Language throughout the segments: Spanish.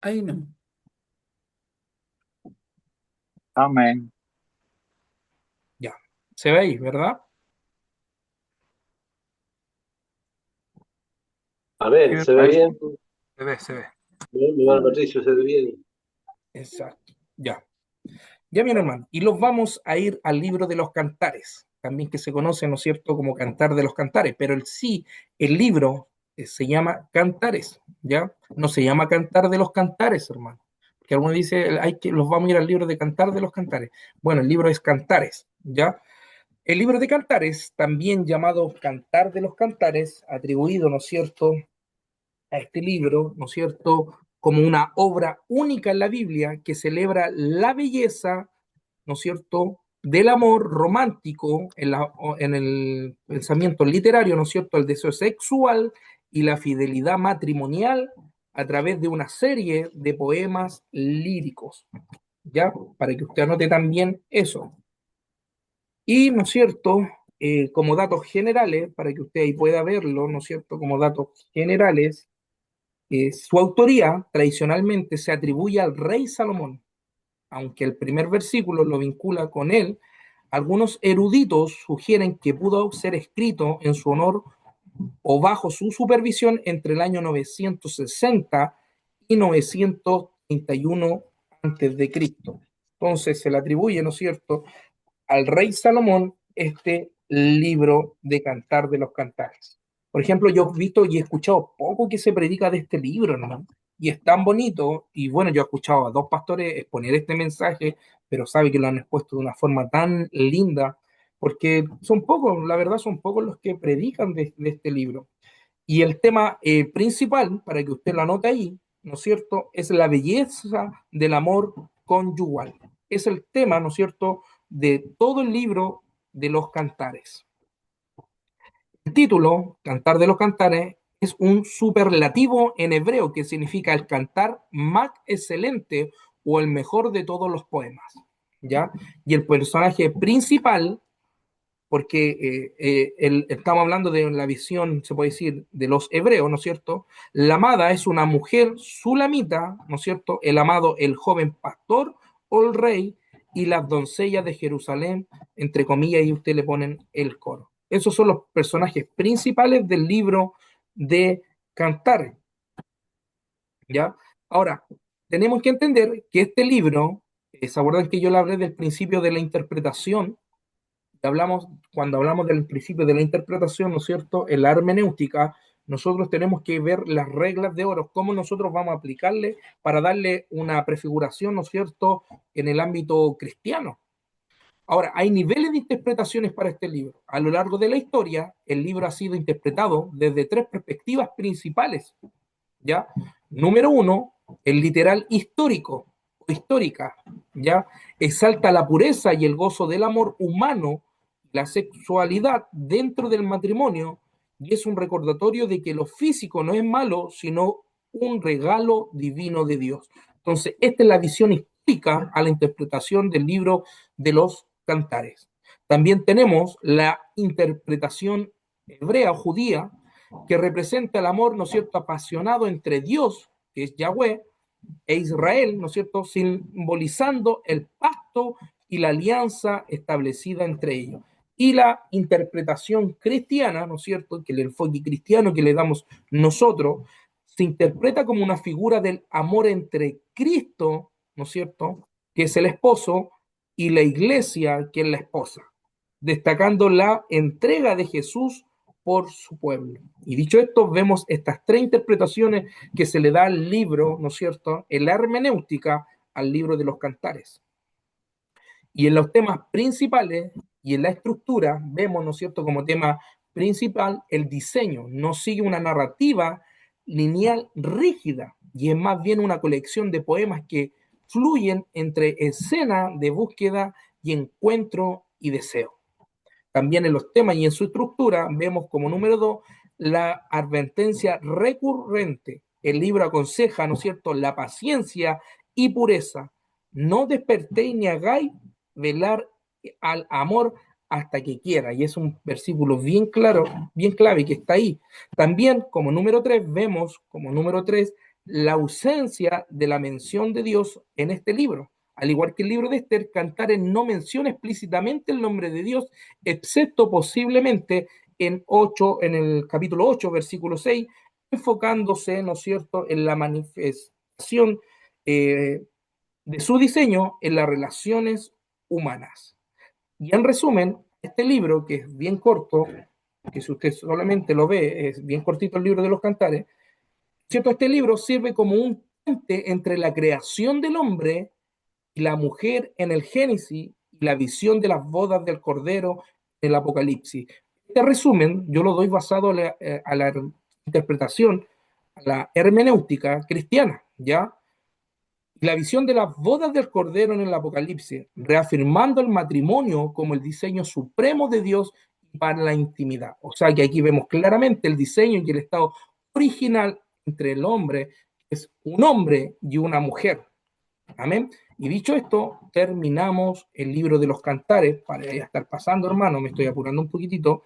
Ahí no. Amén. Ya. Se ve ahí, ¿verdad? A ver, Sí, ¿se ve Ahí bien? se ve, se ve. Bien, mi hermano Patricio, ¿se ve bien? Exacto. Ya. Ya, mi hermano. Y los vamos a ir al libro de los cantares, también que se conoce, ¿no es cierto?, como Cantar de los Cantares, pero el libro se llama Cantares, ¿ya? No se llama Cantar de los Cantares, hermano. Porque alguno dice, los vamos a ir al libro de Cantar de los Cantares. Bueno, el libro es Cantares, ¿ya? El libro de Cantares, también llamado Cantar de los Cantares, atribuido, ¿no es cierto?, a este libro, ¿no es cierto?, como una obra única en la Biblia que celebra la belleza, ¿no es cierto?, del amor romántico en el pensamiento literario, ¿no es cierto?, el deseo sexual y la fidelidad matrimonial a través de una serie de poemas líricos, ¿ya? Para que usted anote también eso. Y, ¿no es cierto?, como datos generales, para que usted ahí pueda verlo, ¿no es cierto?, como datos generales, su autoría tradicionalmente se atribuye al rey Salomón, aunque el primer versículo lo vincula con él. Algunos eruditos sugieren que pudo ser escrito en su honor o bajo su supervisión entre el año 960 y 931 antes de Cristo. Entonces se le atribuye, ¿no es cierto?, al rey Salomón este libro de Cantar de los Cantares. Por ejemplo, yo he visto y he escuchado poco que se predica de este libro, ¿no? Y es tan bonito, y bueno, yo he escuchado a dos pastores exponer este mensaje, pero sabe que lo han expuesto de una forma tan linda, porque son pocos, la verdad son pocos los que predican de este libro. Y el tema principal, para que usted lo anote ahí, ¿no es cierto?, es la belleza del amor conyugal. Es el tema, ¿no es cierto?, de todo el libro de los cantares. El título, Cantar de los Cantares, es un superlativo en hebreo que significa el cantar más excelente o el mejor de todos los poemas, ¿ya? Y el personaje principal, porque estamos hablando de la visión, se puede decir, de los hebreos, ¿no es cierto? La amada es una mujer sulamita, ¿no es cierto? El amado, el joven pastor o el rey, y las doncellas de Jerusalén, entre comillas, y usted le ponen el coro. Esos son los personajes principales del libro de Cantar, ¿ya? Ahora, tenemos que entender que este libro, ¿se acuerdan que yo le hablé del principio de la interpretación? Cuando hablamos del principio de la interpretación, ¿no es cierto? En la hermenéutica, nosotros tenemos que ver las reglas de oro, cómo nosotros vamos a aplicarle para darle una prefiguración, ¿no es cierto?, en el ámbito cristiano. Ahora, hay niveles de interpretaciones para este libro. A lo largo de la historia, el libro ha sido interpretado desde tres perspectivas principales, ¿ya? Número uno, el literal histórico o histórica, ¿ya? Exalta la pureza y el gozo del amor humano, la sexualidad dentro del matrimonio, y es un recordatorio de que lo físico no es malo, sino un regalo divino de Dios. Entonces, esta es la visión histórica a la interpretación del libro de los Cantares. También tenemos la interpretación hebrea o judía, que representa el amor, ¿no es cierto?, apasionado entre Dios, que es Yahweh, e Israel, ¿no es cierto?, simbolizando el pacto y la alianza establecida entre ellos. Y la interpretación cristiana, ¿no es cierto?, que el enfoque cristiano que le damos nosotros, se interpreta como una figura del amor entre Cristo, ¿no es cierto?, que es el esposo, y la iglesia, que es la esposa, destacando la entrega de Jesús por su pueblo. Y dicho esto, vemos estas tres interpretaciones que se le da al libro, ¿no es cierto?, en la hermenéutica al libro de los cantares. Y en los temas principales y en la estructura, vemos, ¿no es cierto?, como tema principal el diseño. No sigue una narrativa lineal rígida y es más bien una colección de poemas que fluyen entre escena de búsqueda y encuentro y deseo. También en los temas y en su estructura vemos como número dos la advertencia recurrente. El libro aconseja, ¿no es cierto?, la paciencia y pureza. No despertéis ni hagáis velar al amor hasta que quiera. Y es un versículo bien claro, bien clave que está ahí. También como número tres vemos, como número tres, la ausencia de la mención de Dios en este libro. Al igual que el libro de Esther, Cantares no menciona explícitamente el nombre de Dios, excepto posiblemente en el capítulo 8, versículo 6, enfocándose, ¿no es cierto?, en la manifestación de su diseño en las relaciones humanas. Y en resumen, este libro, que es bien corto, que si usted solamente lo ve, es bien cortito el libro de los Cantares, ¿cierto? Este libro sirve como un puente entre la creación del hombre y la mujer en el Génesis y la visión de las bodas del Cordero en el Apocalipsis. Este resumen yo lo doy basado a la interpretación, a la hermenéutica cristiana, ¿ya? La visión de las bodas del Cordero en el Apocalipsis, reafirmando el matrimonio como el diseño supremo de Dios para la intimidad. O sea que aquí vemos claramente el diseño y el estado original entre el hombre, es un hombre y una mujer. Amén. Y dicho esto, terminamos el libro de los Cantares, para ya estar pasando, hermano, me estoy apurando un poquitito,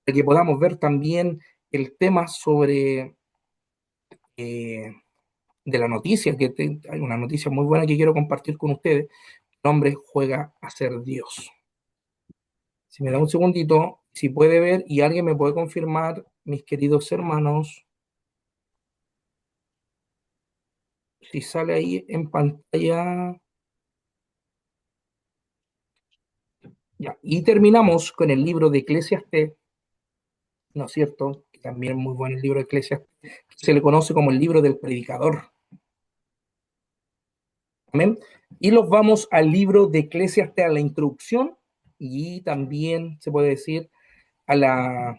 para que podamos ver también el tema sobre de la noticia, hay una noticia muy buena que quiero compartir con ustedes. El hombre juega a ser Dios. Si me da un segundito, si puede ver y alguien me puede confirmar, mis queridos hermanos, si sale ahí en pantalla. Ya. Y terminamos con el libro de Eclesiastés, ¿no es cierto? Que también es muy bueno el libro de Eclesiastés, que se le conoce como el libro del predicador. Amén. Y los vamos al libro de Eclesiastés, a la introducción, y también se puede decir a la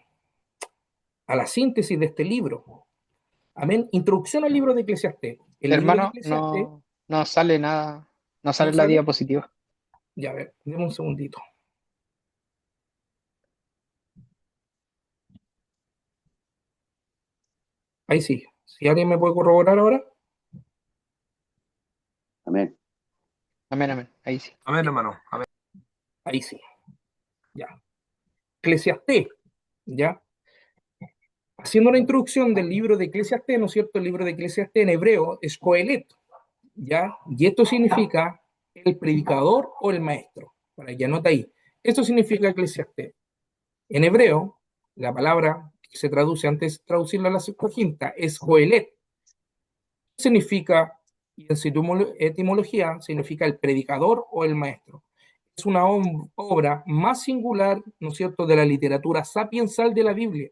síntesis de este libro. Amén. Introducción al libro de Eclesiastés. El libro de Hermano, Eclesiastés, no sale nada, no ¿no sale la sale? diapositiva. Ya, a ver, deme un segundito. Ahí sí. Si alguien me puede corroborar ahora. Amén. Amén, amén. Ahí sí. Amén, hermano. Amén. Ahí sí. Ya. Eclesiastés. Ya. Haciendo una introducción del libro de Eclesiastés, ¿no es cierto? El libro de Eclesiastés en hebreo es Coelet, ¿ya? Y esto significa el predicador o el maestro. Para que anota ahí. Esto significa Eclesiastés. En hebreo, la palabra que se traduce antes de traducirla a la Septuaginta es Coelet. Significa, y en su etimología, significa el predicador o el maestro. Es una obra más singular, ¿no es cierto?, de la literatura sapiensal de la Biblia.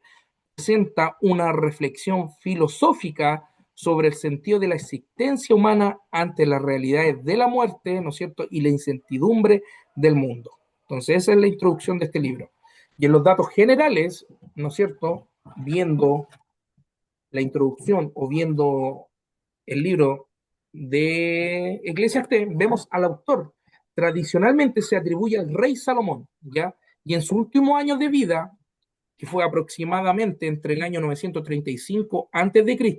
Presenta una reflexión filosófica sobre el sentido de la existencia humana ante las realidades de la muerte, ¿no es cierto?, y la incertidumbre del mundo. Entonces, esa es la introducción de este libro. Y en los datos generales, ¿no es cierto?, viendo la introducción o viendo el libro de Eclesiastés, vemos al autor. Tradicionalmente se atribuye al rey Salomón, ¿ya? Y en sus últimos años de vida, que fue aproximadamente entre el año 935 a.C.,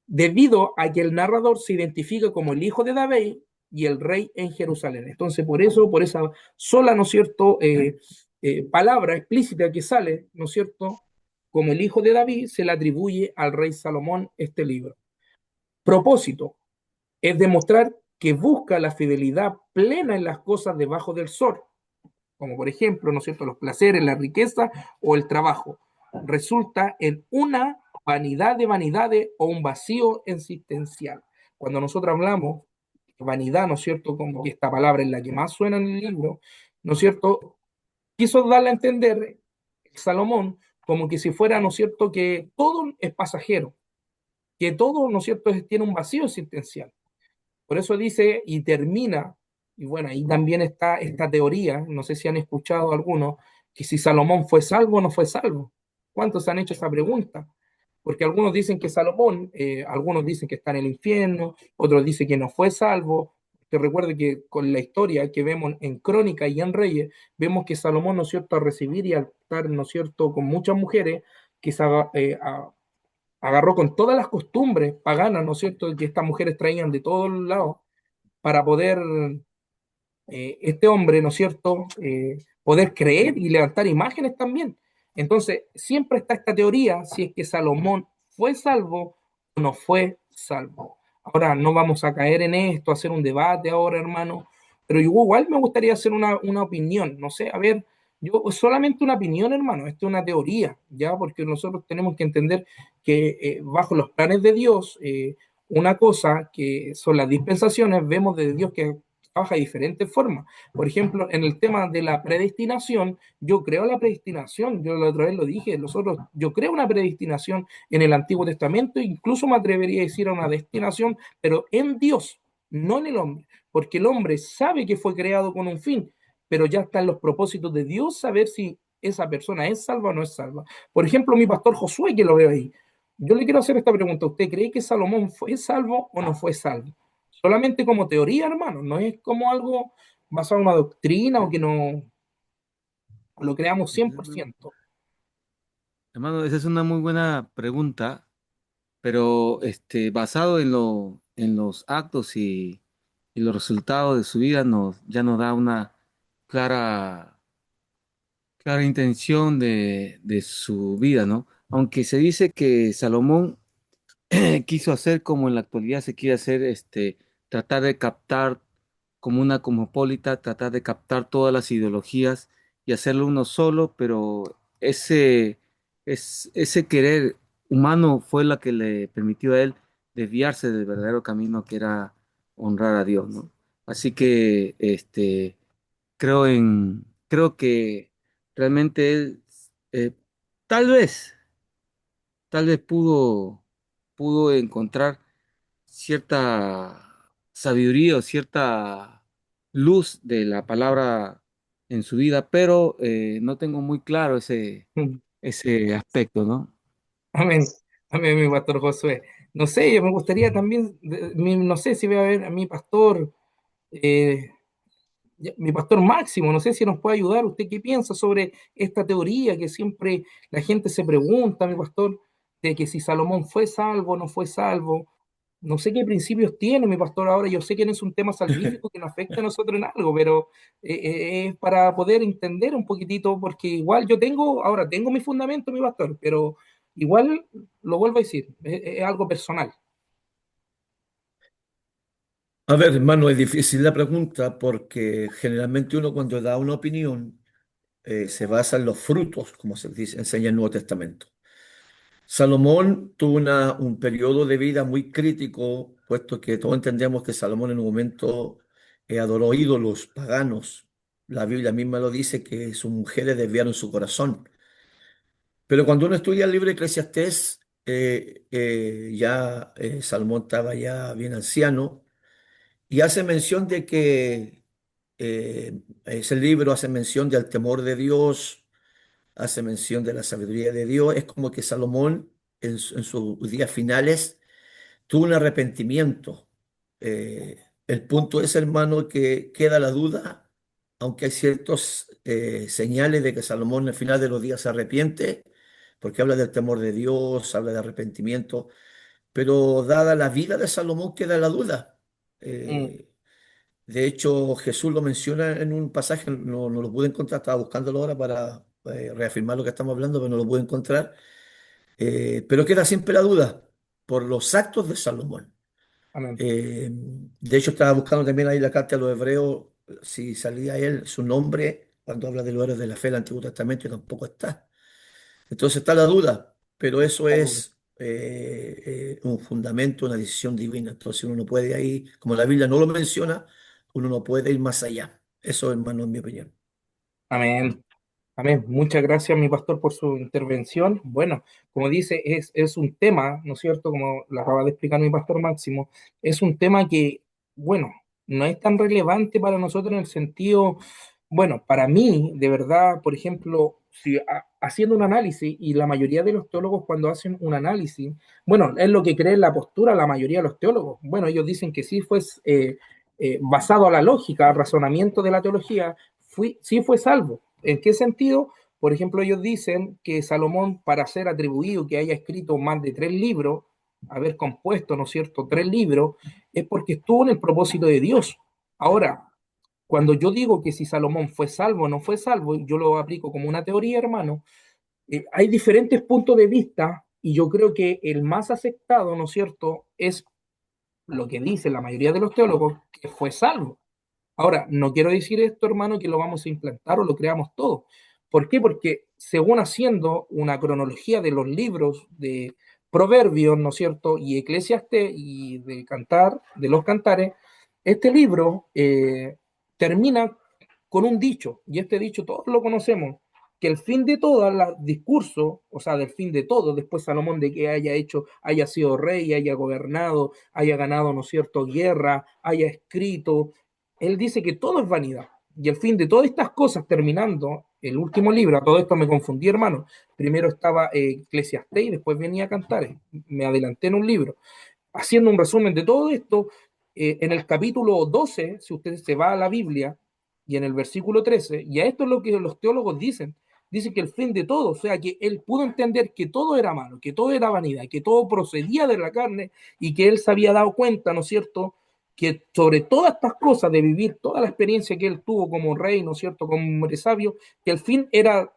debido a que el narrador se identifica como el hijo de David y el rey en Jerusalén. Entonces, por eso, por esa sola, ¿no es cierto?, palabra explícita que sale, ¿no es cierto?, como el hijo de David, se le atribuye al rey Salomón este libro. Propósito es demostrar que busca la fidelidad plena en las cosas debajo del sol, como por ejemplo, ¿no es cierto?, los placeres, la riqueza o el trabajo. Resulta en una vanidad de vanidades o un vacío existencial. Cuando nosotros hablamos de vanidad, ¿no es cierto?, como que esta palabra es la que más suena en el libro, ¿no es cierto?, quiso darle a entender Salomón como que si fuera, ¿no es cierto?, que todo es pasajero, que todo, ¿no es cierto?, tiene un vacío existencial. Por eso dice y termina, y bueno, ahí también está esta teoría, no sé si han escuchado algunos, que si Salomón fue salvo o no fue salvo. ¿Cuántos han hecho esa pregunta? Porque algunos dicen que Salomón, algunos dicen que está en el infierno, otros dicen que no fue salvo. Que recuerde que con la historia que vemos en Crónica y en Reyes, vemos que Salomón, ¿no es cierto?, a recibir y al estar, ¿no es cierto?, con muchas mujeres, que se agarró con todas las costumbres paganas, ¿no es cierto?, que estas mujeres traían de todos lados para poder, este hombre, ¿no es cierto?, poder creer y levantar imágenes también. Entonces, siempre está esta teoría si es que Salomón fue salvo o no fue salvo. Ahora no vamos a caer en esto, a hacer un debate ahora, hermano, pero igual me gustaría hacer una opinión, no sé, a ver, yo solamente una opinión, hermano, esto es una teoría, ¿ya? Porque nosotros tenemos que entender que bajo los planes de Dios, una cosa que son las dispensaciones, vemos de Dios que trabaja de diferentes formas. Por ejemplo, en el tema de la predestinación, yo creo la predestinación, yo la otra vez lo dije, nosotros, yo creo una predestinación en el Antiguo Testamento, incluso me atrevería a decir a una destinación, pero en Dios, no en el hombre, porque el hombre sabe que fue creado con un fin, pero ya están los propósitos de Dios saber si esa persona es salva o no es salva. Por ejemplo, mi pastor Josué, que lo veo ahí, yo le quiero hacer esta pregunta, ¿usted cree que Salomón fue salvo o no fue salvo? Solamente como teoría, hermano, no es como algo basado en una doctrina o que no lo creamos 100%. Hermano, esa es una muy buena pregunta, pero basado en en los actos y los resultados de su vida ya nos da una clara, clara intención de su vida, ¿no? Aunque se dice que Salomón quiso hacer como en la actualidad se quiere hacer, tratar de captar como una cosmopolita, tratar de captar todas las ideologías y hacerlo uno solo, pero ese querer humano fue la que le permitió a él desviarse del verdadero camino que era honrar a Dios, ¿no? Así que, creo que realmente él, eh, tal vez, tal vez pudo encontrar cierta sabiduría o cierta luz de la palabra en su vida, pero no tengo muy claro ese aspecto, ¿no? Amén, amén, mi pastor Josué. No sé, yo me gustaría también, no sé si voy a ver a mi pastor, eh, mi pastor Máximo, no sé si nos puede ayudar. ¿Usted qué piensa sobre esta teoría que siempre la gente se pregunta, mi pastor, de que si Salomón fue salvo o no fue salvo? No sé qué principios tiene mi pastor ahora. Yo sé que no es un tema salvífico que nos afecta a nosotros en algo, pero es para poder entender un poquitito, porque igual yo ahora tengo mi fundamento, mi pastor, pero igual lo vuelvo a decir, es algo personal. A ver, hermano, es difícil la pregunta porque generalmente uno cuando da una opinión se basa en los frutos, como se dice, enseña el Nuevo Testamento. Salomón tuvo un periodo de vida muy crítico, puesto que todos entendemos que Salomón en un momento adoró ídolos paganos. La Biblia misma lo dice que sus mujeres desviaron su corazón. Pero cuando uno estudia el libro de Eclesiastés, Salomón estaba ya bien anciano y hace mención de que ese libro hace mención del temor de Dios, hace mención de la sabiduría de Dios. Es como que Salomón en sus días finales tuvo un arrepentimiento. El punto es, hermano, que queda la duda, aunque hay ciertos señales de que Salomón al final de los días se arrepiente, porque habla del temor de Dios, habla de arrepentimiento, pero dada la vida de Salomón queda la duda. Mm, Eh, de hecho, Jesús lo menciona en un pasaje, no lo pude encontrar, estaba buscándolo ahora para reafirmar lo que estamos hablando, pero no lo pude encontrar. Pero queda siempre la duda por los actos de Salomón. amén. De hecho, estaba buscando también ahí la carta a los hebreos, si salía él, su nombre, cuando habla de los héroes de la fe del Antiguo Testamento, y tampoco está. Entonces está la duda, pero eso La duda. es un fundamento, una decisión divina. Entonces uno no puede ahí, como la Biblia no lo menciona, uno no puede ir más allá. Eso, hermano, es mi opinión. Amén. Amén. Muchas gracias, mi pastor, por su intervención. Bueno, como dice, es un tema, ¿no es cierto? Como lo acaba de explicar mi pastor Máximo, es un tema que, bueno, no es tan relevante para nosotros en el sentido, bueno, para mí, de verdad, por ejemplo, si haciendo un análisis, y la mayoría de los teólogos cuando hacen un análisis, bueno, es lo que cree la postura la mayoría de los teólogos. Bueno, ellos dicen que sí fue basado a la lógica, al razonamiento de la teología, sí fue salvo. ¿En qué sentido? Por ejemplo, ellos dicen que Salomón, para ser atribuido que haya escrito más de 3 libros, haber compuesto, ¿no es cierto?, 3 libros, es porque estuvo en el propósito de Dios. Ahora, cuando yo digo que si Salomón fue salvo o no fue salvo, yo lo aplico como una teoría, hermano. Hay diferentes puntos de vista y yo creo que el más aceptado, ¿no es cierto?, es lo que dice la mayoría de los teólogos, que fue salvo. Ahora, no quiero decir esto, hermano, que lo vamos a implantar o lo creamos todo. ¿Por qué? Porque según haciendo una cronología de los libros de Proverbios, ¿no es cierto?, y Eclesiastés y de Cantar, de los Cantares, este libro termina con un dicho, y este dicho todos lo conocemos, que el fin de todo el discurso, o sea, del fin de todo, después Salomón de que haya hecho, haya sido rey, haya gobernado, haya ganado, ¿no es cierto?, guerra, haya escrito, él dice que todo es vanidad. Y el fin de todas estas cosas, terminando el último libro, a todo esto me confundí, hermano. Primero estaba Eclesiastés y después venía Cantares. Me adelanté en un libro. Haciendo un resumen de todo esto, en el capítulo 12, si usted se va a la Biblia, y en el versículo 13, y a esto es lo que los teólogos dicen, dice que el fin de todo, o sea, que él pudo entender que todo era malo, que todo era vanidad, que todo procedía de la carne, y que él se había dado cuenta, ¿no es cierto?, que sobre todas estas cosas, de vivir toda la experiencia que él tuvo como rey, ¿no es cierto?, como hombre sabio, que el fin era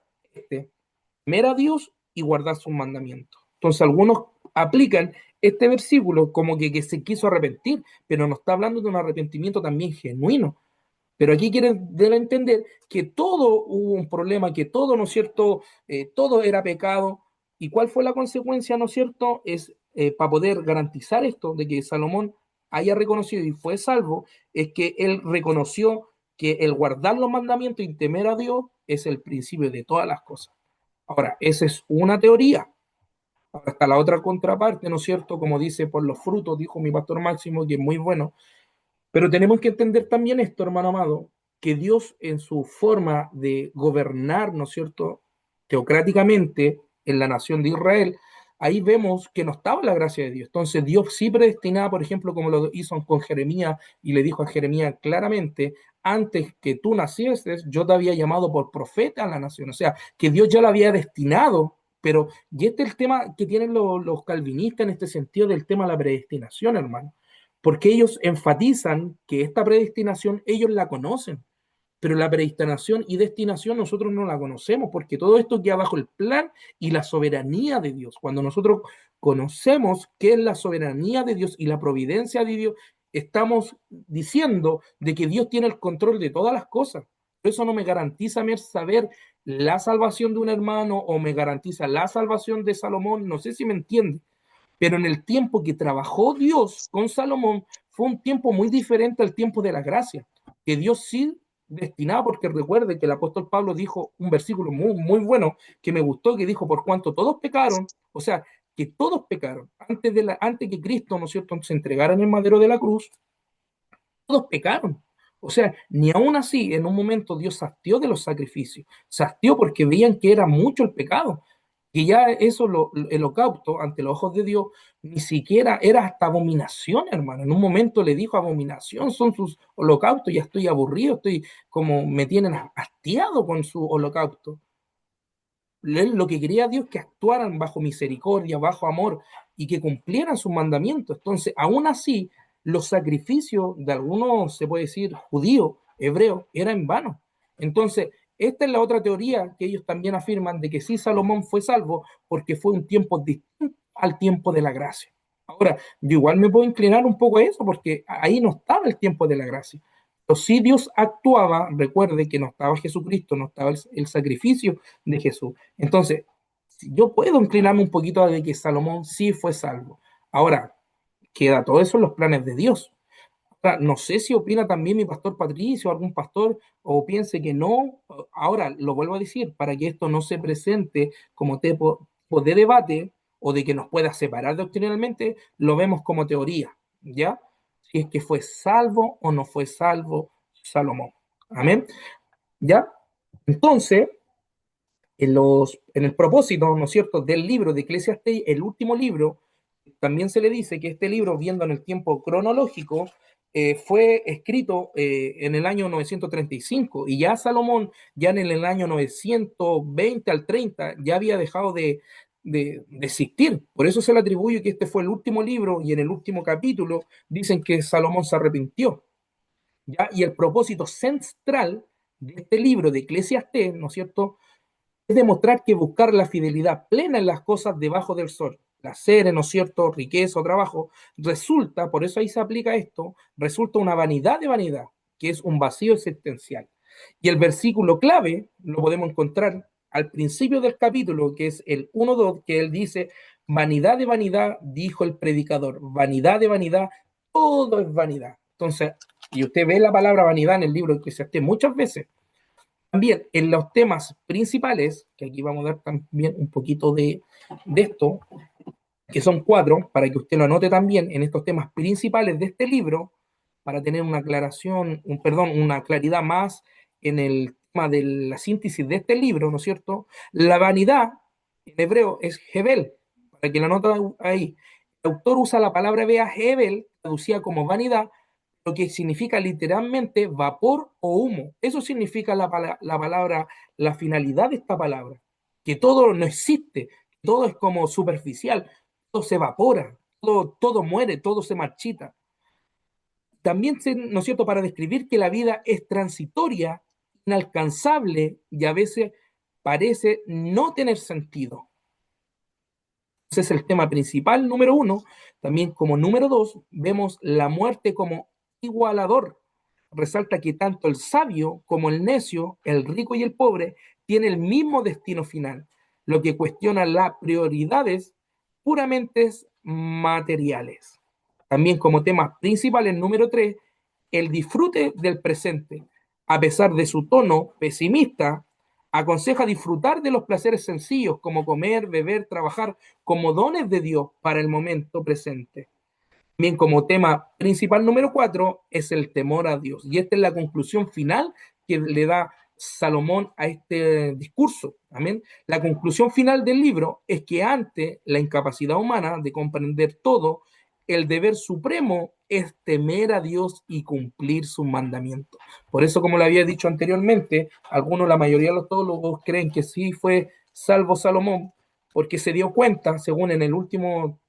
temer a Dios y guardar sus mandamientos. Entonces algunos aplican este versículo como que se quiso arrepentir, pero no está hablando de un arrepentimiento también genuino. Pero aquí quieren dar a entender que todo hubo un problema, que todo, ¿no es cierto?, todo era pecado. ¿Y cuál fue la consecuencia, ¿no es cierto?, es para poder garantizar esto, de que Salomón haya reconocido y fue salvo, es que él reconoció que el guardar los mandamientos y temer a Dios es el principio de todas las cosas. Ahora, esa es una teoría. Ahora está la otra contraparte, ¿no es cierto? Como dice, por los frutos, dijo mi pastor Máximo, que es muy bueno. Pero tenemos que entender también esto, hermano amado, que Dios en su forma de gobernar, ¿no es cierto?, teocráticamente en la nación de Israel, ahí vemos que no estaba la gracia de Dios. Entonces Dios sí predestinaba, por ejemplo, como lo hizo con Jeremías, y le dijo a Jeremías claramente, antes que tú nacieses, yo te había llamado por profeta a la nación. O sea, que Dios ya lo había destinado. Pero, y este es el tema que tienen los calvinistas en este sentido del tema de la predestinación, hermano, porque ellos enfatizan que esta predestinación ellos la conocen, pero la predestinación y destinación nosotros no la conocemos, porque todo esto queda bajo el plan y la soberanía de Dios. Cuando nosotros conocemos qué es la soberanía de Dios y la providencia de Dios, estamos diciendo de que Dios tiene el control de todas las cosas. Eso no me garantiza saber la salvación de un hermano o me garantiza la salvación de Salomón, no sé si me entiende, pero en el tiempo que trabajó Dios con Salomón fue un tiempo muy diferente al tiempo de la gracia, que Dios sí destinaba, porque recuerde que el apóstol Pablo dijo un versículo muy, muy bueno que me gustó, que dijo, por cuanto todos pecaron, o sea, que todos pecaron, antes que Cristo, ¿no es cierto?, se entregara en el madero de la cruz, todos pecaron. O sea, ni aún así, en un momento Dios sastió de los sacrificios, sastió porque veían que era mucho el pecado, que ya eso, el holocausto ante los ojos de Dios, ni siquiera era hasta abominación, hermano. En un momento le dijo, abominación son sus holocaustos, ya estoy aburrido, estoy como me tienen hastiado con su holocausto. Lo que quería Dios que actuaran bajo misericordia, bajo amor y que cumplieran sus mandamientos. Entonces, aún así, los sacrificios de algunos, se puede decir, judíos, hebreos, eran en vano. Entonces, esta es la otra teoría que ellos también afirman de que sí Salomón fue salvo porque fue un tiempo distinto al tiempo de la gracia. Ahora, yo igual me puedo inclinar un poco a eso porque ahí no estaba el tiempo de la gracia. Pero si Dios actuaba, recuerde que no estaba Jesucristo, no estaba el sacrificio de Jesús. Entonces, yo puedo inclinarme un poquito a de que Salomón sí fue salvo. Ahora, queda todo eso en los planes de Dios. Ahora, no sé si opina también mi pastor Patricio, algún pastor, o piense que no. Ahora, lo vuelvo a decir, para que esto no se presente como tipo de debate o de que nos pueda separar doctrinalmente, lo vemos como teoría, ¿ya? Si es que fue salvo o no fue salvo Salomón. Amén. ¿Ya? Entonces, en el propósito, ¿no es cierto?, del libro de Eclesiastés, el último libro, también se le dice que este libro, viendo en el tiempo cronológico, fue escrito en el año 935 y ya Salomón, ya en el año 920 al 30, ya había dejado de existir. Por eso se le atribuye que este fue el último libro y en el último capítulo dicen que Salomón se arrepintió. ¿Ya? Y el propósito central de este libro de Eclesiastés, ¿no es cierto?, es demostrar que buscar la fidelidad plena en las cosas debajo del sol, placeres, ¿no es cierto?, riqueza o trabajo, resulta, por eso ahí se aplica esto, resulta una vanidad de vanidad, que es un vacío existencial. Y el versículo clave lo podemos encontrar al principio del capítulo, que es el 1:2, que él dice, vanidad de vanidad, dijo el predicador, vanidad de vanidad, todo es vanidad. Entonces, y usted ve la palabra vanidad en el libro de Eclesiastés muchas veces. También en los temas principales, que aquí vamos a dar también un poquito de esto, que son 4, para que usted lo anote también en estos temas principales de este libro, para tener una aclaración, una claridad más en el tema de la síntesis de este libro, ¿no es cierto? La vanidad en hebreo es Hebel, para que lo anote ahí. El autor usa la palabra hebrea Hebel, traducida como vanidad, lo que significa literalmente vapor o humo. Eso significa la palabra, la finalidad de esta palabra, que todo no existe, todo es como superficial, todo se evapora, todo muere, todo se marchita. También, ¿no es cierto?, para describir que la vida es transitoria, inalcanzable y a veces parece no tener sentido. Ese es el tema principal, número 1. También como número 2, vemos la muerte como igualador. Resalta que tanto el sabio como el necio, el rico y el pobre, tienen el mismo destino final, lo que cuestiona las prioridades puramente materiales. También como tema principal, el número 3, el disfrute del presente. A pesar de su tono pesimista, aconseja disfrutar de los placeres sencillos como comer, beber, trabajar como dones de Dios para el momento presente. Bien, como tema principal número 4 es el temor a Dios. Y esta es la conclusión final que le da Salomón a este discurso. Amén. La conclusión final del libro es que ante la incapacidad humana de comprender todo, el deber supremo es temer a Dios y cumplir sus mandamientos. Por eso, como le había dicho anteriormente, algunos, la mayoría de los teólogos creen que sí fue salvo Salomón, porque se dio cuenta, según en el último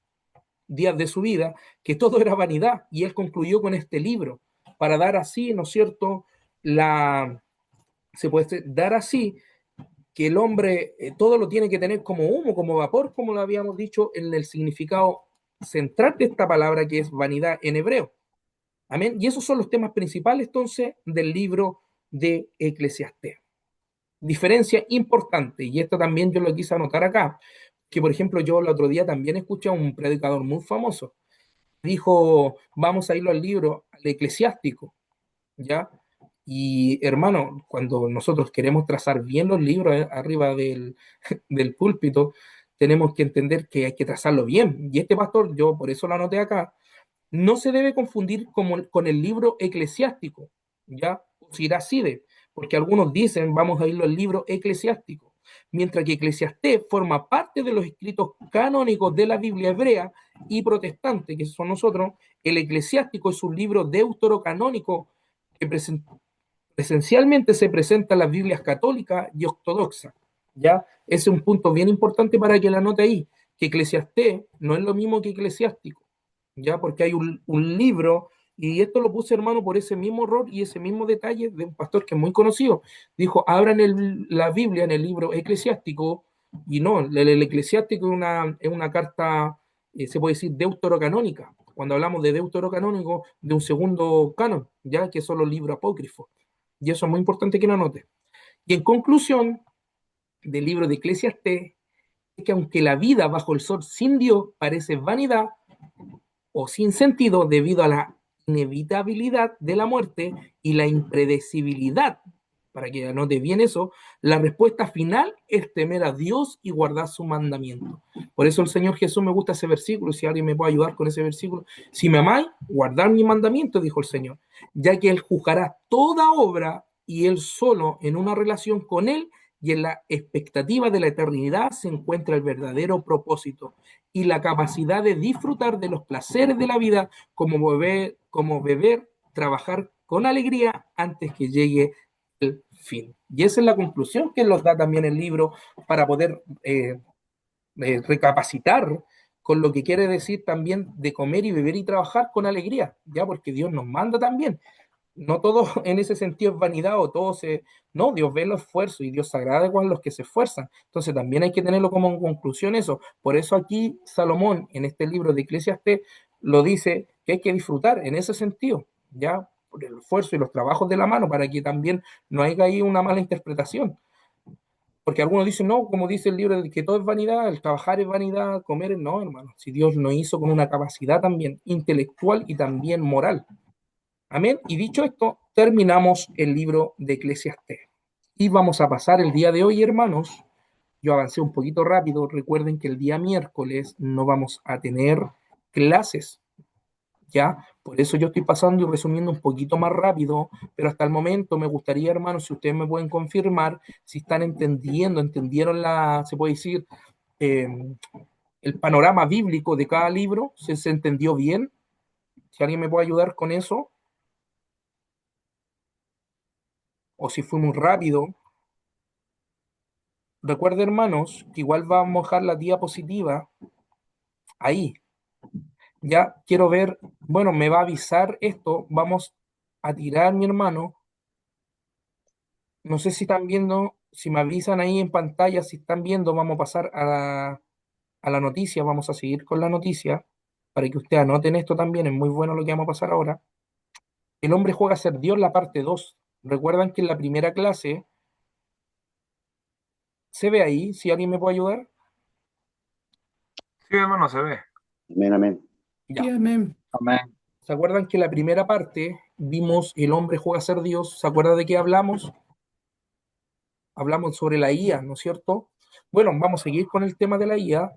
días de su vida, que todo era vanidad, y él concluyó con este libro, para dar así, ¿no es cierto?, se puede dar así, que el hombre todo lo tiene que tener como humo, como vapor, como lo habíamos dicho en el significado central de esta palabra que es vanidad en hebreo. Amén. Y esos son los temas principales entonces del libro de Eclesiastés. Diferencia importante, y esto también yo lo quise anotar acá, que por ejemplo yo el otro día también escuché a un predicador muy famoso, dijo, vamos a irlo al libro, al eclesiástico, ¿ya? Y hermano, cuando nosotros queremos trazar bien los libros arriba del púlpito, tenemos que entender que hay que trazarlo bien. Y este pastor, yo por eso lo anoté acá, no se debe confundir con el libro eclesiástico, ¿ya? Siracide, porque algunos dicen, vamos a irlo al libro eclesiástico, mientras que Eclesiastés forma parte de los escritos canónicos de la Biblia hebrea y protestante, que son nosotros. El eclesiástico es un libro deuterocanónico que esencialmente se presenta en las Biblias católicas y ortodoxas, ¿ya? Ese es un punto bien importante para que la anote ahí, que Eclesiastés no es lo mismo que eclesiástico, ¿ya? Porque hay un libro, y esto lo puse, hermano, por ese mismo error y ese mismo detalle de un pastor que es muy conocido. Dijo, abran la Biblia en el libro eclesiástico, y no, el eclesiástico es una carta, se puede decir, deuterocanónica. Cuando hablamos de deuterocanónico, de un segundo canon, ya que son los libros apócrifos. Y eso es muy importante que lo anote. Y en conclusión del libro de Eclesiastés, es que aunque la vida bajo el sol sin Dios parece vanidad, o sin sentido debido a la inevitabilidad de la muerte y la impredecibilidad, para que anote bien eso, la respuesta final es temer a Dios y guardar su mandamiento. Por eso el Señor Jesús, me gusta ese versículo, si alguien me puede ayudar con ese versículo, si me amáis, guardar mi mandamiento, dijo el Señor, ya que Él juzgará toda obra y Él solo en una relación con Él y en la expectativa de la eternidad se encuentra el verdadero propósito y la capacidad de disfrutar de los placeres de la vida como beber, trabajar con alegría antes que llegue el fin. Y esa es la conclusión que nos da también el libro para poder recapacitar con lo que quiere decir también de comer y beber y trabajar con alegría, ya porque Dios nos manda también. no todo en ese sentido es vanidad o todo se... No, Dios ve el esfuerzo y Dios se agrada con los que se esfuerzan. Entonces también hay que tenerlo como en conclusión eso. Por eso aquí Salomón, en este libro de Eclesiastés, lo dice que hay que disfrutar en ese sentido, ya por el esfuerzo y los trabajos de la mano, para que también no haya ahí una mala interpretación. Porque algunos dicen, no, como dice el libro, que todo es vanidad, el trabajar es vanidad, comer es no, hermano. Si Dios nos hizo con una capacidad también intelectual y también moral. Amén. Y dicho esto, terminamos el libro de Eclesiastés. Y vamos a pasar el día de hoy, hermanos. Yo avancé un poquito rápido. Recuerden que el día miércoles no vamos a tener clases, ¿ya? Por eso yo estoy pasando y resumiendo un poquito más rápido, pero hasta el momento me gustaría, hermanos, si ustedes me pueden confirmar si están entendieron se puede decir, eh, el panorama bíblico de cada libro, si se entendió bien, si alguien me puede ayudar con eso, o si fue muy rápido. Recuerden, hermanos, que igual vamos a dejar la diapositiva ahí. Ya quiero ver, bueno, me va a avisar esto, vamos a tirar, mi hermano. No sé si están viendo, si me avisan ahí en pantalla, si están viendo, vamos a pasar a la noticia, vamos a seguir con la noticia, para que ustedes anoten esto también, es muy bueno lo que vamos a pasar ahora. El hombre juega a ser Dios, la parte 2. Recuerdan que en la primera clase, ¿se ve ahí? Si alguien me puede ayudar. Sí, hermano, se ve. Amén, amén. Ya. Sí, amén. Amén. ¿Se acuerdan que en la primera parte vimos el hombre juega a ser Dios? ¿Se acuerdan de qué hablamos? Hablamos sobre la IA, ¿no es cierto? Bueno, vamos a seguir con el tema de la IA.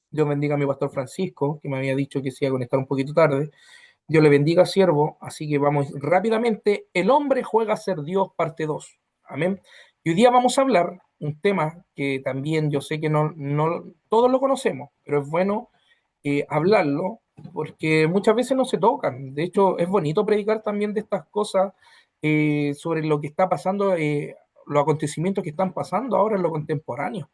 Dios bendiga a mi pastor Francisco, que me había dicho que se iba a conectar un poquito tarde. Dios le bendiga, siervo. Así que vamos rápidamente. El hombre juega a ser Dios, parte 2. Amén. Y hoy día vamos a hablar un tema que también yo sé que no todos lo conocemos, pero es bueno hablarlo, porque muchas veces no se tocan. De hecho, es bonito predicar también de estas cosas sobre lo que está pasando, los acontecimientos que están pasando ahora en lo contemporáneo.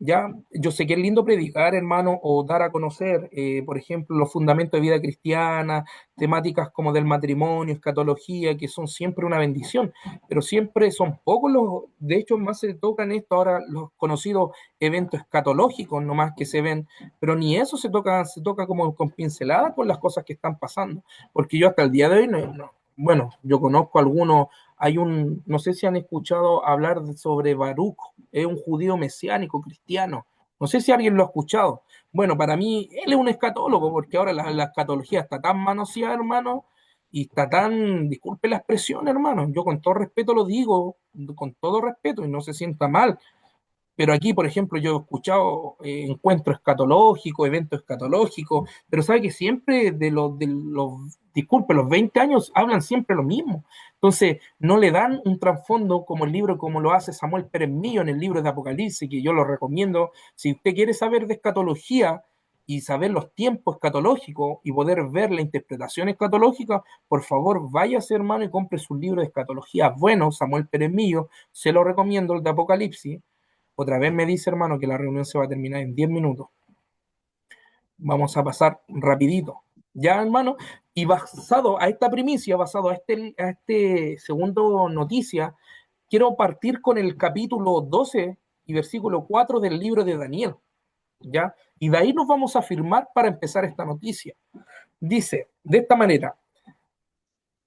Ya, yo sé que es lindo predicar, hermano, o dar a conocer, por ejemplo, los fundamentos de vida cristiana, temáticas como del matrimonio, escatología, que son siempre una bendición, pero siempre son pocos de hecho, más se tocan esto ahora, los conocidos eventos escatológicos nomás que se ven, pero ni eso se toca como con pinceladas con las cosas que están pasando, porque yo hasta el día de hoy, bueno, yo conozco algunos, no sé si han escuchado hablar sobre Baruch, es un judío mesiánico cristiano. No sé si alguien lo ha escuchado. Bueno, para mí, él es un escatólogo, porque ahora la escatología está tan manoseada, hermano, y está tan, disculpe la expresión, hermano, yo con todo respeto lo digo, con todo respeto, y no se sienta mal, pero aquí, por ejemplo, yo he escuchado encuentros escatológicos, eventos escatológicos, pero sabe que siempre disculpe, los 20 años hablan siempre lo mismo. Entonces, no le dan un trasfondo como el libro, como lo hace Samuel Pérez Millo en el libro de Apocalipsis, que yo lo recomiendo. Si usted quiere saber de escatología y saber los tiempos escatológicos y poder ver la interpretación escatológica, por favor, váyase, hermano, y compre su libro de escatología bueno, Samuel Pérez Millo, se lo recomiendo, el de Apocalipsis. Otra vez me dice, hermano, que la reunión se va a terminar en 10 minutos. Vamos a pasar rapidito. Ya, hermano, y basado a esta primicia, basado a este segundo noticia, quiero partir con el capítulo 12 y versículo 4 del libro de Daniel. ¿Ya? Y de ahí nos vamos a afirmar para empezar esta noticia. Dice, de esta manera,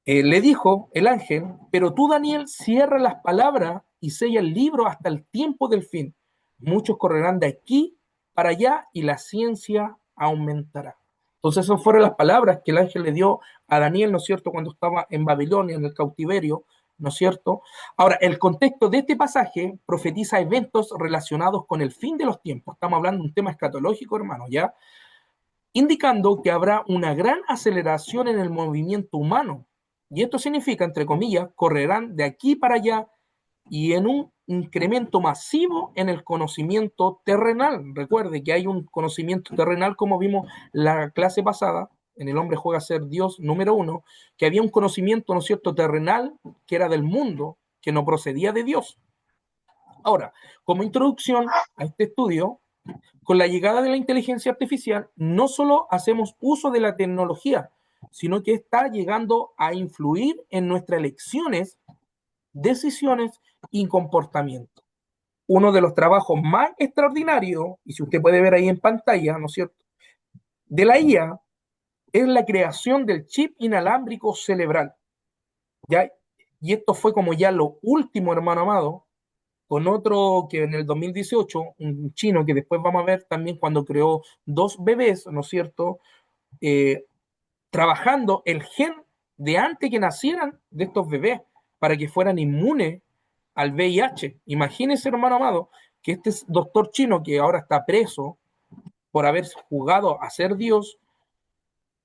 le dijo el ángel, pero tú, Daniel, cierra las palabras y sella el libro hasta el tiempo del fin. Muchos correrán de aquí para allá y la ciencia aumentará. Entonces esas fueron las palabras que el ángel le dio a Daniel, ¿no es cierto?, cuando estaba en Babilonia, en el cautiverio, ¿no es cierto? Ahora, el contexto de este pasaje profetiza eventos relacionados con el fin de los tiempos. Estamos hablando de un tema escatológico, hermano, ¿ya? Indicando que habrá una gran aceleración en el movimiento humano. Y esto significa, entre comillas, correrán de aquí para allá y en un incremento masivo en el conocimiento terrenal. Recuerde que hay un conocimiento terrenal, como vimos la clase pasada, en El hombre juega a ser Dios número 1, que había un conocimiento, ¿no es cierto?, terrenal, que era del mundo, que no procedía de Dios. Ahora, como introducción a este estudio, con la llegada de la inteligencia artificial, no solo hacemos uso de la tecnología, sino que está llegando a influir en nuestras elecciones, decisiones y comportamiento. Uno de los trabajos más extraordinarios, y si usted puede ver ahí en pantalla, ¿no es cierto?, de la IA es la creación del chip inalámbrico cerebral. ¿Ya? Y esto fue como ya lo último, hermano amado, con otro que en el 2018, un chino que después vamos a ver también cuando creó 2 bebés, ¿no es cierto?, eh, trabajando el gen de antes que nacieran de estos bebés para que fueran inmunes al VIH. Imagínense, hermano amado, que este doctor chino que ahora está preso por haber jugado a ser Dios,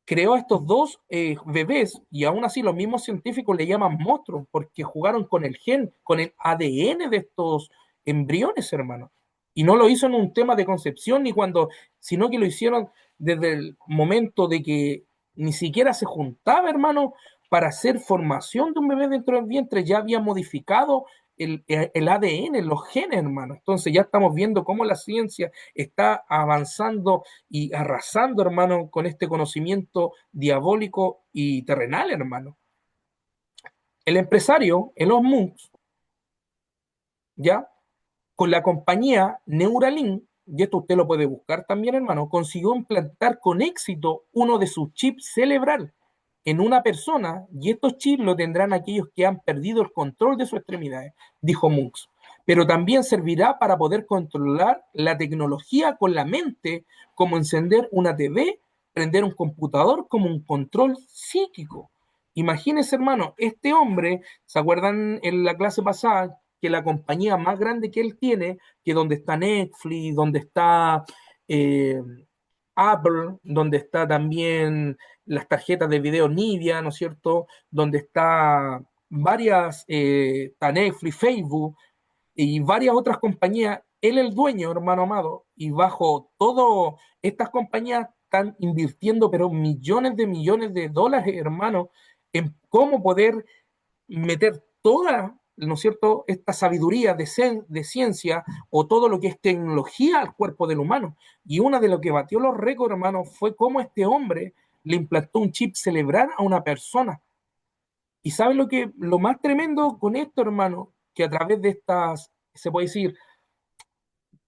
creó estos 2 bebés y aún así los mismos científicos le llaman monstruos porque jugaron con el gen, con el ADN de estos embriones, hermano. Y no lo hizo en un tema de concepción ni cuando, sino que lo hicieron desde el momento de que ni siquiera se juntaba, hermano, para hacer formación de un bebé dentro del vientre, ya había modificado el ADN, los genes, hermano. Entonces ya estamos viendo cómo la ciencia está avanzando y arrasando, hermano, con este conocimiento diabólico y terrenal, hermano. El empresario Elon Musk, ya, con la compañía Neuralink, y esto usted lo puede buscar también, hermano, consiguió implantar con éxito uno de sus chips cerebral en una persona, y estos chips lo tendrán aquellos que han perdido el control de sus extremidades, dijo Musk. Pero también servirá para poder controlar la tecnología con la mente, como encender una TV, prender un computador, como un control psíquico. Imagínense, hermano, este hombre, ¿se acuerdan en la clase pasada que la compañía más grande que él tiene, que donde está Netflix, donde está eh, Apple, donde está también las tarjetas de video Nvidia, ¿no es cierto? Donde está varias, está Netflix, Facebook y varias otras compañías, él es el dueño, hermano amado, y bajo todo estas compañías están invirtiendo pero millones de dólares, hermano, en cómo poder meter toda, ¿no es cierto?, esta sabiduría de ciencia o todo lo que es tecnología al cuerpo del humano. Y una de lo que batió los récords, hermano, fue cómo este hombre le implantó un chip cerebral a una persona. Y ¿sabes lo más tremendo con esto, hermano? Que a través de estas, se puede decir,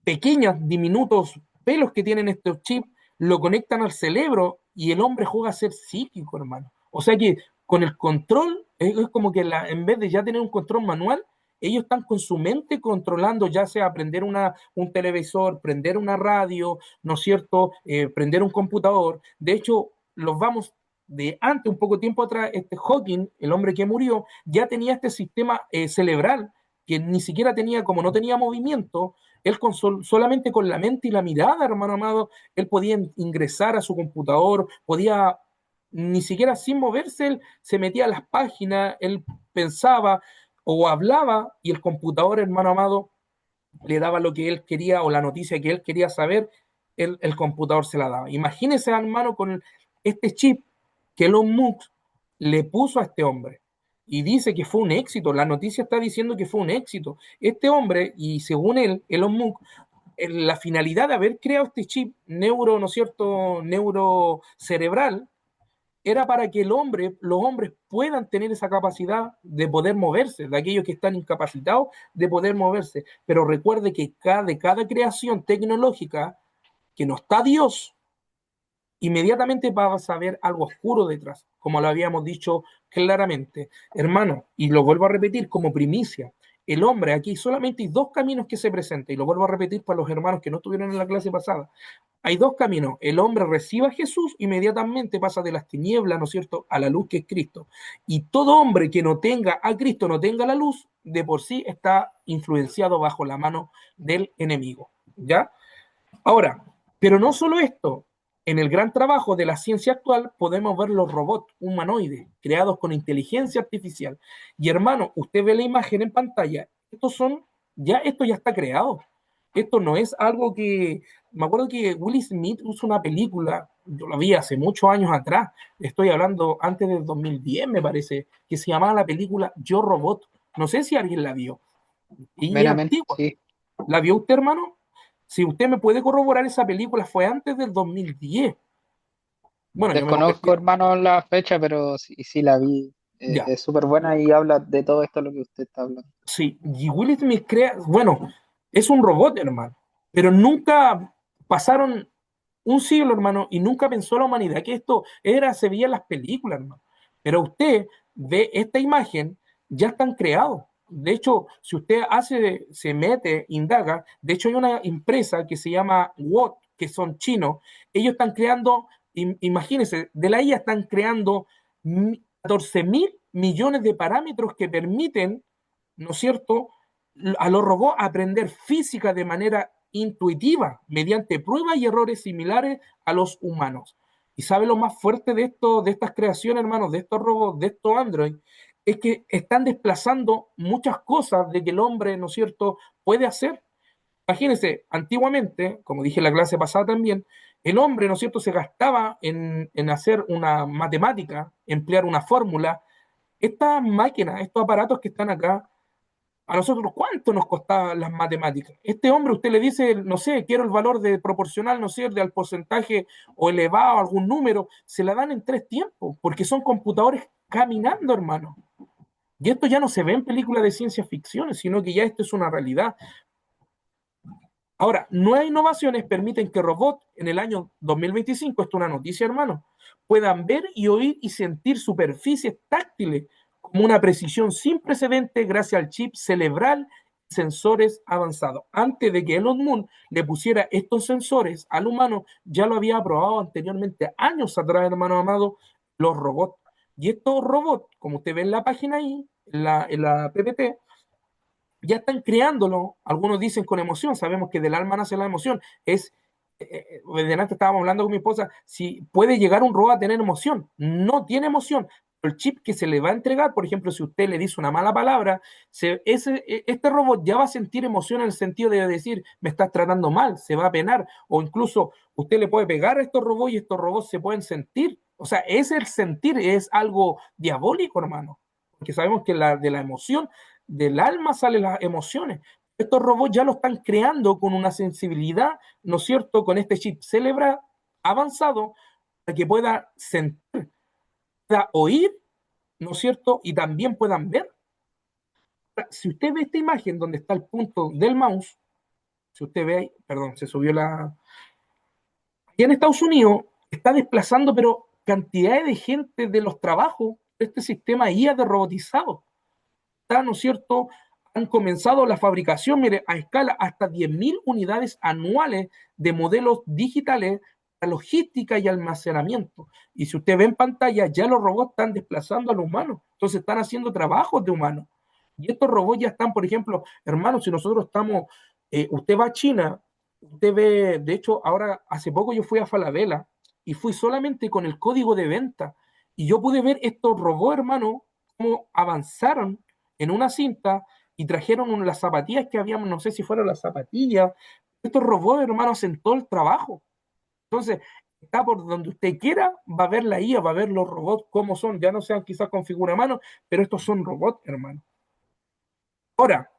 pequeños, diminutos pelos que tienen estos chips, lo conectan al cerebro y el hombre juega a ser psíquico, hermano. O sea que con el control, es como que en vez de ya tener un control manual, ellos están con su mente controlando, ya sea prender un televisor, prender una radio, ¿no es cierto? Prender un computador. De hecho, los vamos de antes, un poco tiempo atrás, este Hawking, el hombre que murió, ya tenía este sistema cerebral que ni siquiera tenía, como no tenía movimiento, él solamente con la mente y la mirada, hermano amado, él podía ingresar a su computador, podía, ni siquiera sin moverse, él se metía a las páginas, él pensaba o hablaba y el computador, hermano amado, le daba lo que él quería o la noticia que él quería saber, el computador se la daba. Imagínese, hermano, con este chip que Elon Musk le puso a este hombre. Y dice que fue un éxito, la noticia está diciendo que fue un éxito. Este hombre, y según él, Elon Musk, la finalidad de haber creado este chip neuro, ¿no es cierto?, neurocerebral, era para que los hombres puedan tener esa capacidad de poder moverse, de aquellos que están incapacitados de poder moverse. Pero recuerde que de cada creación tecnológica que no está Dios, inmediatamente vas a ver algo oscuro detrás, como lo habíamos dicho claramente. Hermano, y lo vuelvo a repetir como primicia, el hombre aquí solamente hay 2 caminos que se presentan, y lo vuelvo a repetir para los hermanos que no estuvieron en la clase pasada. Hay 2 caminos. El hombre recibe a Jesús, inmediatamente pasa de las tinieblas, ¿no es cierto?, a la luz que es Cristo. Y todo hombre que no tenga a Cristo, no tenga la luz, de por sí está influenciado bajo la mano del enemigo. ¿Ya? Ahora, pero no solo esto. En el gran trabajo de la ciencia actual podemos ver los robots humanoides creados con inteligencia artificial. Y hermano, usted ve la imagen en pantalla, esto ya está creado. Esto no es algo que, me acuerdo que Will Smith hizo una película, yo la vi hace muchos años atrás, estoy hablando antes del 2010 me parece, que se llamaba la película Yo Robot. No sé si alguien la vio. Y Amén, es amén. antigua. Sí. ¿La vio usted, hermano? Si usted me puede corroborar, esa película fue antes del 2010. Bueno, yo me Desconozco, convertí, hermano, la fecha, pero sí, sí la vi. ya, Es súper buena y habla de todo esto lo que usted está hablando. sí, y Will Smith crea, bueno, es un robot, hermano, pero nunca pasaron un siglo, hermano, y nunca pensó la humanidad que esto era, se veía en las películas, hermano. Pero usted ve esta imagen, ya están creados. De hecho, si usted hace, se mete, indaga, de hecho hay una empresa que se llama Watt, que son chinos, ellos están creando, imagínense, de la IA están creando 14 mil millones de parámetros que permiten, ¿no es cierto?, a los robots aprender física de manera intuitiva, mediante pruebas y errores similares a los humanos. ¿Y sabe lo más fuerte de esto, de estas creaciones, hermanos, de estos robots, de estos Android? Es que están desplazando muchas cosas de que el hombre, ¿no es cierto?, puede hacer. Imagínense, antiguamente, como dije en la clase pasada también, el hombre, ¿no es cierto?, se gastaba en hacer una matemática, emplear una fórmula. Estas máquinas, estos aparatos que están acá, a nosotros, ¿cuánto nos costaban las matemáticas? Este hombre, usted le dice, no sé, quiero el valor de proporcional, no sé, del porcentaje o elevado, algún número, se la dan en 3 tiempos, porque son computadores caminando, hermano. Y esto ya no se ve en películas de ciencia ficción, sino que ya esto es una realidad. Ahora, nuevas innovaciones permiten que robots en el año 2025, esto es una noticia, hermano, puedan ver y oír y sentir superficies táctiles con una precisión sin precedentes gracias al chip cerebral y sensores avanzados. Antes de que Elon Musk le pusiera estos sensores al humano, ya lo había probado anteriormente, años atrás, hermano amado, los robots. Y estos robots, como usted ve en la página ahí, en la PPT, ya están creándolo, algunos dicen con emoción, sabemos que del alma nace la emoción, delante estábamos hablando con mi esposa, si puede llegar un robot a tener emoción, no tiene emoción, el chip que se le va a entregar, por ejemplo, si usted le dice una mala palabra, este robot ya va a sentir emoción en el sentido de decir, me estás tratando mal, se va a penar, o incluso usted le puede pegar a estos robots y estos robots se pueden sentir, o sea, es el sentir, es algo diabólico, hermano, porque sabemos que de la emoción del alma salen las emociones. Estos robots ya lo están creando con una sensibilidad, ¿no es cierto?, con este chip cerebral avanzado para que pueda sentir, pueda oír, ¿no es cierto?, y también puedan ver. Si usted ve esta imagen donde está el punto del mouse, si usted ve ahí, perdón, se subió la... Aquí en Estados Unidos está desplazando, pero cantidades de gente de los trabajos de este sistema IA de robotizado. Está, ¿no es cierto?, han comenzado la fabricación, mire, a escala hasta 10.000 unidades anuales de modelos digitales para logística y almacenamiento. Y si usted ve en pantalla, ya los robots están desplazando a los humanos, entonces están haciendo trabajos de humanos. Y estos robots ya están, por ejemplo, hermanos, si nosotros estamos, usted va a China, usted ve, de hecho, ahora hace poco yo fui a Falabella y fui solamente con el código de venta y yo pude ver estos robots, hermanos, cómo avanzaron en una cinta y trajeron las zapatillas que habíamos, no sé si fueron las zapatillas. Estos robots, hermanos, hacen todo el trabajo. Entonces, está por donde usted quiera, va a ver la IA, va a ver los robots cómo son. Ya no sean quizás con figura de mano, pero estos son robots, hermano. Ahora,